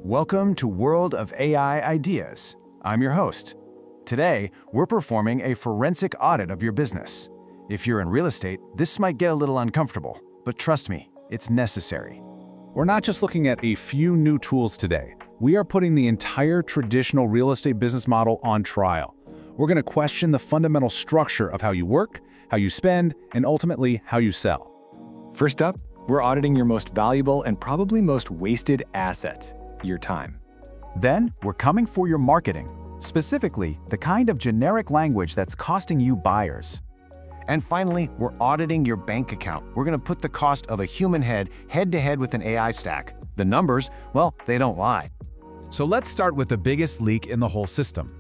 Welcome to World of AI Ideas. I'm your host. Today, we're performing a forensic audit of your business. If you're in real estate, this might get a little uncomfortable, but trust me, it's necessary. We're not just looking at a few new tools today. We are putting the entire traditional real estate business model on trial. We're going to question the fundamental structure of how you work, how you spend, and ultimately how you sell. First up, we're auditing your most valuable and probably most wasted asset, your time. Then, we're coming for your marketing, specifically the kind of generic language that's costing you buyers. And finally, we're auditing your bank account. We're going to put the cost of a human head-to-head with an AI stack. The numbers, well, they don't lie. So let's start with the biggest leak in the whole system.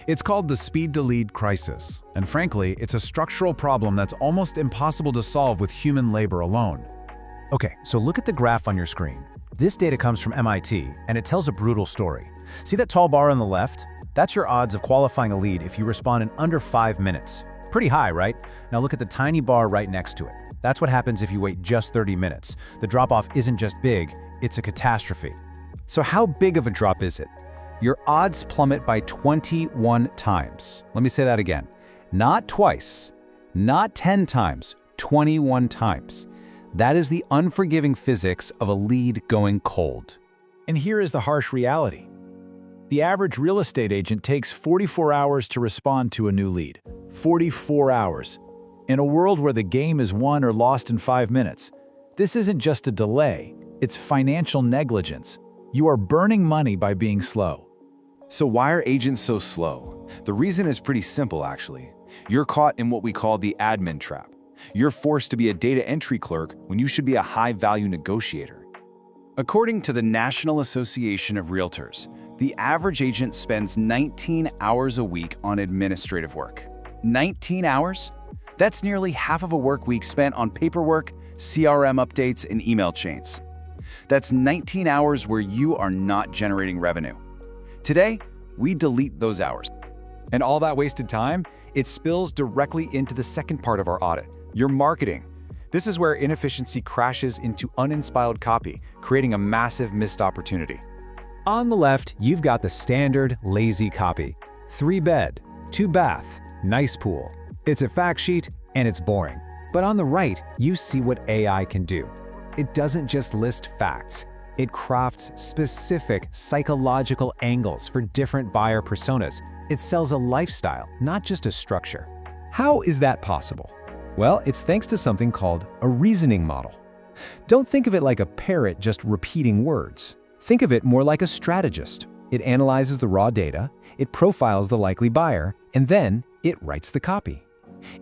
It's called the speed-to-lead crisis, and frankly, it's a structural problem that's almost impossible to solve with human labor alone. Okay, so look at the graph on your screen. This data comes from MIT, and it tells a brutal story. See that tall bar on the left? That's your odds of qualifying a lead if you respond in under 5 minutes. Pretty high, right? Now look at the tiny bar right next to it. That's what happens if you wait just 30 minutes. The drop-off isn't just big, it's a catastrophe. So how big of a drop is it? Your odds plummet by 21 times. Let me say that again. Not twice, not 10 times, 21 times. That is the unforgiving physics of a lead going cold. And here is the harsh reality. The average real estate agent takes 44 hours to respond to a new lead. 44 hours. In a world where the game is won or lost in 5 minutes. This isn't just a delay, it's financial negligence. You are burning money by being slow. So why are agents so slow? The reason is pretty simple, actually. You're caught in what we call the admin trap. You're forced to be a data entry clerk when you should be a high-value negotiator. According to the National Association of Realtors, the average agent spends 19 hours a week on administrative work. 19 hours? That's nearly half of a work week spent on paperwork, CRM updates, and email chains. That's 19 hours where you are not generating revenue. Today, we delete those hours. And all that wasted time, it spills directly into the second part of our audit, your marketing. This is where inefficiency crashes into uninspired copy, creating a massive missed opportunity. On the left, you've got the standard lazy copy. 3-bed, 2-bath, nice pool. It's a fact sheet and it's boring. But on the right, you see what AI can do. It doesn't just list facts. It crafts specific psychological angles for different buyer personas. It sells a lifestyle, not just a structure. How is that possible? Well, it's thanks to something called a reasoning model. Don't think of it like a parrot just repeating words. Think of it more like a strategist. It analyzes the raw data, it profiles the likely buyer, and then it writes the copy.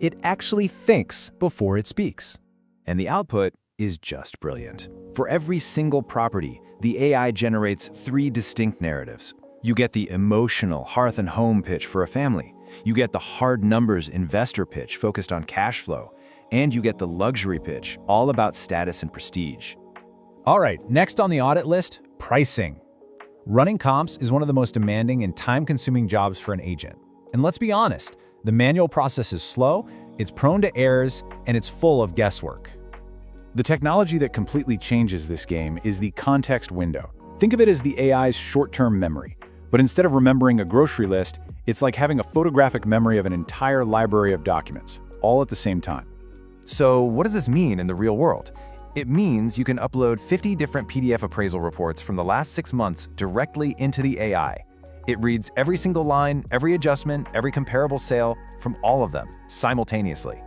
It actually thinks before it speaks. And the output is just brilliant. For every single property, the AI generates 3 distinct narratives. You get the emotional hearth and home pitch for a family. You get the hard numbers investor pitch focused on cash flow. And you get the luxury pitch, all about status and prestige. All right, next on the audit list, pricing. Running comps is one of the most demanding and time-consuming jobs for an agent. And let's be honest, the manual process is slow, it's prone to errors, and it's full of guesswork. The technology that completely changes this game is the context window. Think of it as the AI's short-term memory. But instead of remembering a grocery list, it's like having a photographic memory of an entire library of documents, all at the same time. So what does this mean in the real world? It means you can upload 50 different PDF appraisal reports from the last 6 months directly into the AI. It reads every single line, every adjustment, every comparable sale from all of them simultaneously.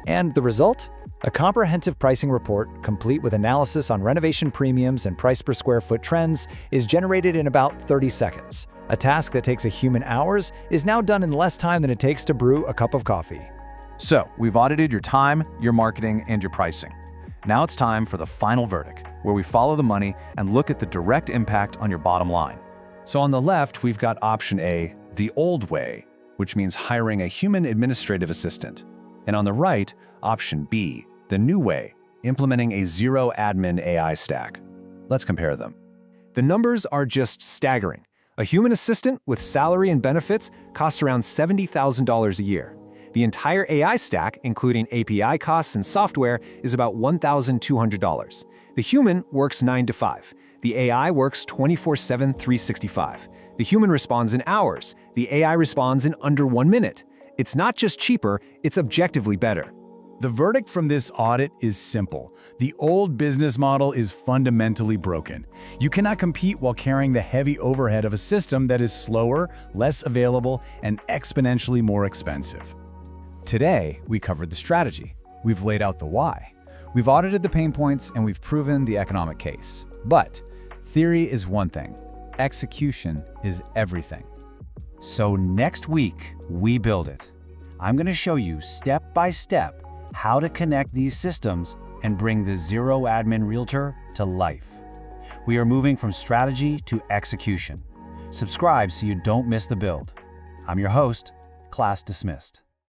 And the result? A comprehensive pricing report, complete with analysis on renovation premiums and price per square foot trends, is generated in about 30 seconds. A task that takes a human hours is now done in less time than it takes to brew a cup of coffee. So, we've audited your time, your marketing, and your pricing. Now it's time for the final verdict, where we follow the money and look at the direct impact on your bottom line. So on the left, we've got option A, the old way, which means hiring a human administrative assistant. And on the right, option B, the new way, implementing a zero admin AI stack. Let's compare them. The numbers are just staggering. A human assistant with salary and benefits costs around $70,000 a year. The entire AI stack, including API costs and software, is about $1,200. The human works 9 to 5. The AI works 24/7, 365. The human responds in hours. The AI responds in under 1 minute. It's not just cheaper, it's objectively better. The verdict from this audit is simple. The old business model is fundamentally broken. You cannot compete while carrying the heavy overhead of a system that is slower, less available, and exponentially more expensive. Today, we covered the strategy. We've laid out the why. We've audited the pain points and we've proven the economic case. But theory is one thing. Execution is everything. So next week, we build it. I'm going to show you step by step how to connect these systems and bring the Zero Admin Realtor to life. We are moving from strategy to execution. Subscribe so you don't miss the build. I'm your host, class dismissed.